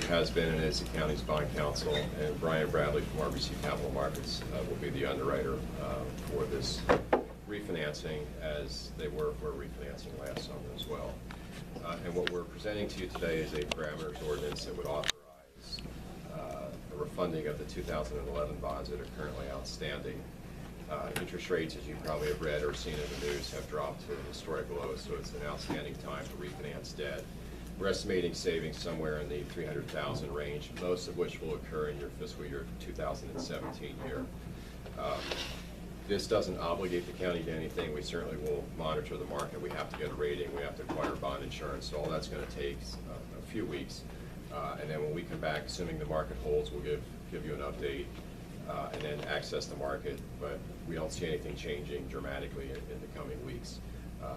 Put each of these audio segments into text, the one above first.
has been and is the county's bond counsel, and Brian Bradley from RBC Capital Markets will be the underwriter for this refinancing, as they were for refinancing last summer as well. And what we're presenting to you today is a parameters ordinance that would authorize a refunding of the 2011 bonds that are currently outstanding. Interest rates, as you probably have read or seen in the news, have dropped to historic lows, so it's an outstanding time to refinance debt. We're estimating savings somewhere in the $300,000 range, most of which will occur in your fiscal year 2017 year. This doesn't obligate the county to anything. We certainly will monitor the market. We have to get a rating. We have to acquire bond insurance. So all that's going to take a few weeks. And then when we come back, assuming the market holds, we'll give you an update and then access the market. But we don't see anything changing dramatically in the coming weeks.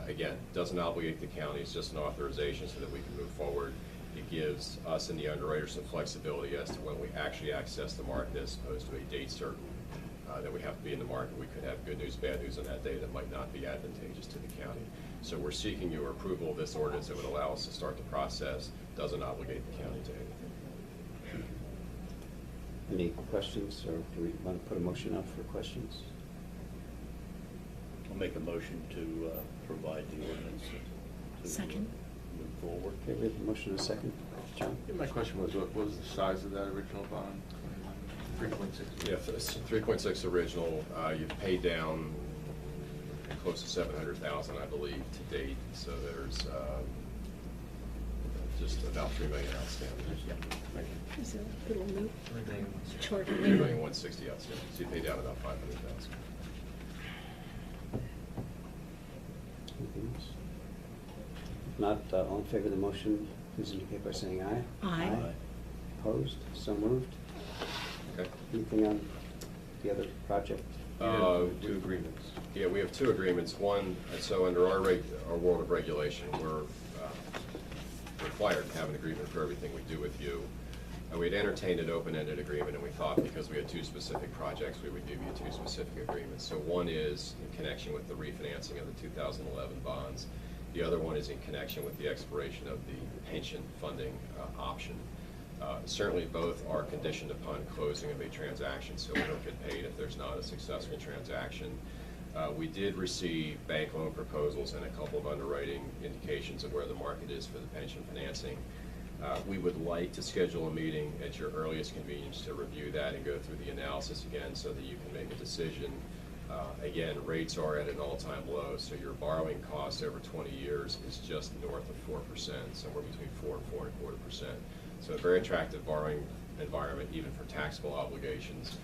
Again, doesn't obligate the county. It's just an authorization so that we can move forward. It gives us and the underwriter some flexibility as to when we actually access the market, as opposed to a date certain that we have to be in the market. We could have good news, bad news on that day that might not be advantageous to the county. So we're seeking your approval of this ordinance that would allow us to start the process. Doesn't obligate the county to anything. Any questions, or do we want to put a motion up for questions? I'll make a motion to provide the ordinance. To, Second. Move forward. Okay, we have a motion and a second. John? Yeah, my question was, what was the size of that original bond? 3.6. Yeah, it's 3.6 original. You've paid down close to 700,000, I believe, to date. So there's just about $3 million outstanding. Yeah. Is there a little loop? Short. $3,160,000 outstanding. So you paid down about 500,000. Anything else? If not, all in favor of the motion, please indicate by saying aye. Aye. Opposed? So moved. Okay. Anything on the other project? Two agreements. Yeah, we have two agreements. One, so under our world of regulation, we're required to have an agreement for everything we do with you. We had entertained an open-ended agreement, and we thought because we had two specific projects, we would give you two specific agreements. So one is in connection with the refinancing of the 2011 bonds. The other one is in connection with the expiration of the pension funding option. Certainly both are conditioned upon closing of a transaction, so we don't get paid if there's not a successful transaction. We did receive bank loan proposals and a couple of underwriting indications of where the market is for the pension financing. We would like to schedule a meeting at your earliest convenience to review that and go through the analysis again so that you can make a decision. Again, rates are at an all-time low, so your borrowing cost over 20 years is just north of 4%, somewhere between 4 and 4.25%. So a very attractive borrowing environment, even for taxable obligations.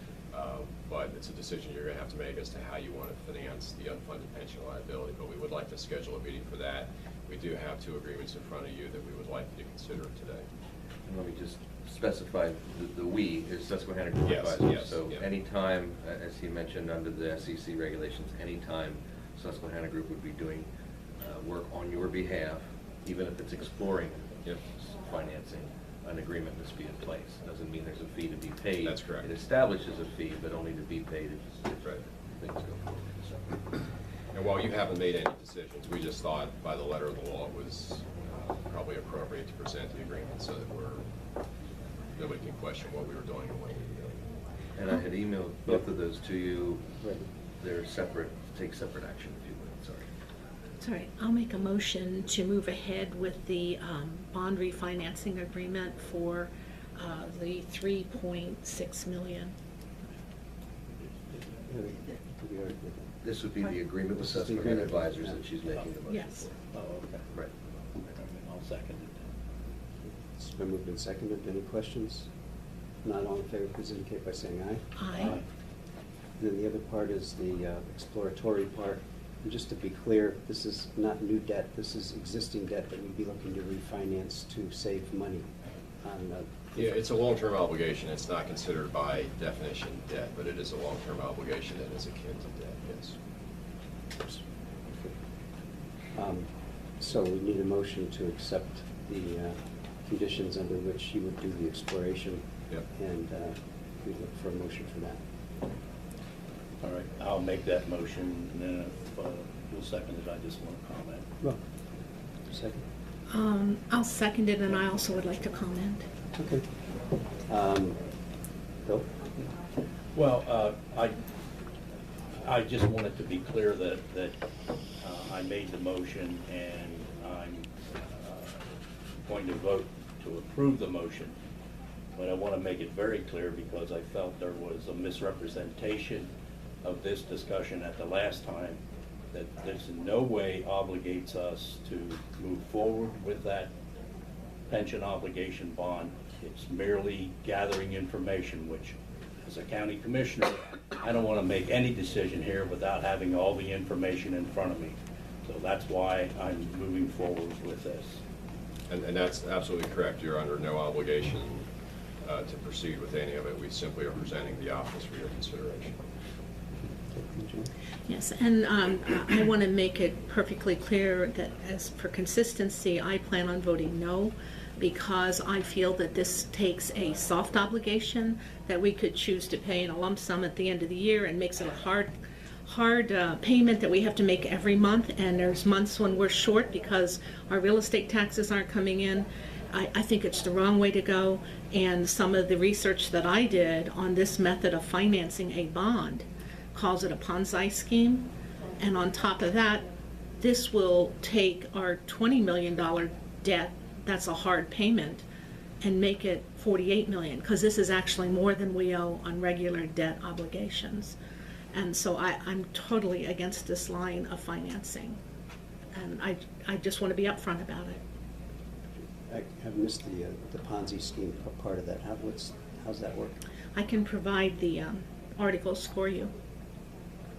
But it's a decision you're going to have to make as to how you want to finance the unfunded pension liability. But we would like to schedule a meeting for that. We do have two agreements in front of you that we would like you to consider today. And let me just specify, the "we" is Susquehanna Group Yes, Advisors. yes, So yeah. anytime, as he mentioned under the SEC regulations, anytime Susquehanna Group would be doing work on your behalf, even if it's exploring financing, an agreement must be in place. Doesn't mean there's a fee to be paid. That's correct. It establishes a fee, but only to be paid if Right. things go forward. So. And while you haven't made any decisions, we just thought by the letter of the law it was probably appropriate to present the agreement so that nobody can question what we were doing and what we were doing. And I had emailed both of those to you. Right. They're separate, take separate action if you would, sorry. Sorry, I'll make a motion to move ahead with the bond refinancing agreement for the $3.6 million. We already did that. This would be the agreement with This is the Susquehanna agreement. Advisors that she's making the motion Yes. for. Oh, okay. Right. I'll second it. It's been moved and seconded. Any questions? Not all in favor, please indicate by saying aye. Aye. And then the other part is the exploratory part. And just to be clear, this is not new debt. This is existing debt that we'd be looking to refinance to save money on the... Yeah, it's a long-term obligation. It's not considered by definition debt, but it is a long-term obligation and is akin to debt, yes. So we need a motion to accept the conditions under which you would do the exploration. Yep. And we look for a motion for that. All right, I'll make that motion, and then if you'll second it, I just want to comment. Well, second. I'll second it, and I also would like to comment. Okay. Bill? Well, I just wanted to be clear that I made the motion and I'm going to vote to approve the motion. But I want to make it very clear because I felt there was a misrepresentation of this discussion at the last time, that this in no way obligates us to move forward with that pension obligation bond. It's merely gathering information, which, as a county commissioner, I don't want to make any decision here without having all the information in front of me. So that's why I'm moving forward with this. And that's absolutely correct. You're under no obligation to proceed with any of it. We simply are presenting the options for your consideration. Yes, and I want to make it perfectly clear that as for consistency, I plan on voting no, because I feel that this takes a soft obligation that we could choose to pay in a lump sum at the end of the year and makes it a hard payment that we have to make every month, and there's months when we're short because our real estate taxes aren't coming in. I think it's the wrong way to go, and some of the research that I did on this method of financing a bond calls it a Ponzi scheme, and on top of that, this will take our $20 million debt, that's a hard payment, and make it $48 million, because this is actually more than we owe on regular debt obligations. And so I'm totally against this line of financing, and I just want to be upfront about it. I have missed the Ponzi scheme part of that. How's that work? I can provide the articles for you.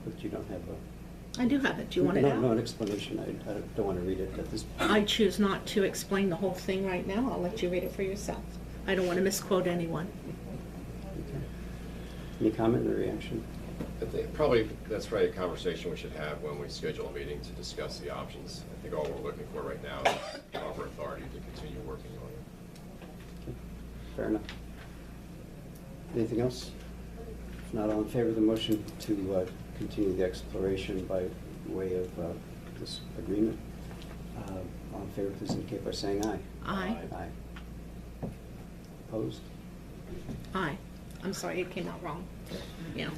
But you don't have a... I do have it. Do you want it No, out? no, an explanation. I don't want to read it at this point. I choose not to explain the whole thing right now. I'll let you read it for yourself. I don't want to misquote anyone. Okay. Any comment or reaction? I think probably that's probably a conversation we should have when we schedule a meeting to discuss the options. I think all we're looking for right now is proper authority to continue working on it. Okay. Fair enough. Anything else? If not, all in favor of the motion to continue the exploration by way of this agreement? All in favor, please indicate by saying aye. Aye. Aye. Opposed? Aye. I'm sorry, it came out wrong. Yeah.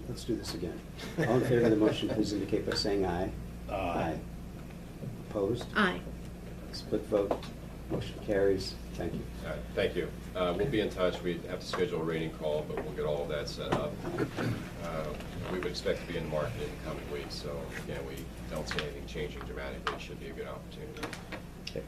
Let's do this again. All in favor of the motion, please indicate by saying aye. Aye. Opposed? Aye. Split vote. Motion carries. Thank you. All right, thank you. We'll be in touch. We have to schedule a rating call, but we'll get all of that set up. We would expect to be in the market in the coming weeks, so again, we don't see anything changing dramatically. It should be a good opportunity. Okay.